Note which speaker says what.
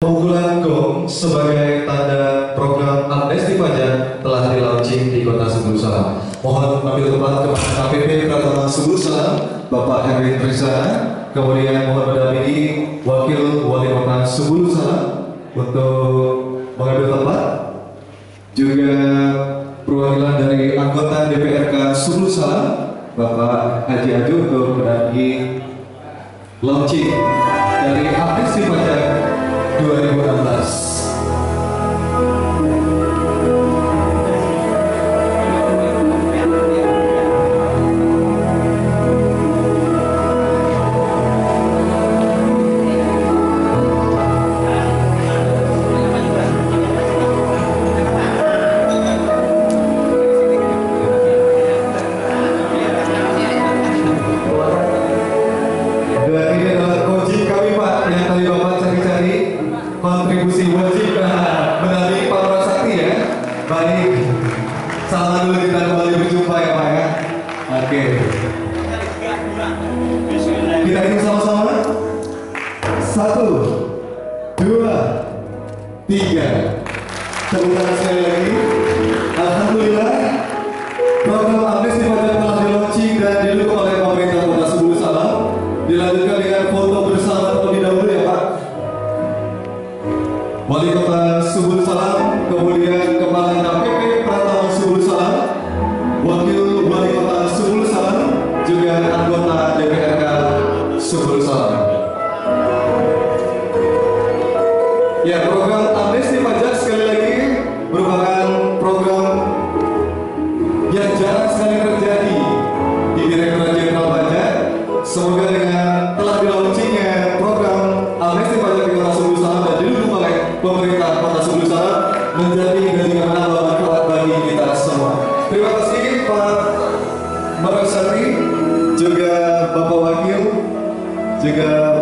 Speaker 1: Pemukulan gong sebagai tanda program Amnesti Pajak telah di-launching di Kota Subulussalam. Mohon ambil tempat Kepala Kpp Pratama Subulussalam, Bapak Rian Ramdani, kemudian mohon mendampingi Wakil Walikota Subulussalam untuk mengambil tempat. Juga perwakilan dari Anggota DPRK Subulussalam, Bapak Haji Aju untuk mendampingi launching dari Amnesti Pajak 2016. Dan ini adalah kunci kami Pak yang tadi Bapak cari-cari, kontribusi wajib mendampingi Pak Sakti ya. Baik, salam dulu, kita kembali berjumpa ya Pak ya. Oke, kita hitung sama-sama. 1, 2, 3. Tepuk tangan sekali lagi. Alhamdulillah, program Amnesti Pajak telah di-launching dan didukung oleh pemerintah Kota Subulussalam. Dilanjutkan dengan foto bersama terlebih dahulu ya Pak. Walikota Subulussalam, kemudian Kepala Kpp Pratama Subulussalam, Wakil Walikota Subulussalam, juga Anggota DPRK Subulussalam. Ya, program Amnesti Pajak sekali lagi merupakan program yang jarang sekali terjadi di Direktorat Jenderal Pajak. Semoga dengan telah di-launchingnya program Amnesti Pajak di Kota Subulussalam dan didukung oleh pemerintah Kota Subulussalam menjadi gantian menambah manfaat bagi kita semua. Terima kasih Pak Sakti, juga Bapak Wakil, juga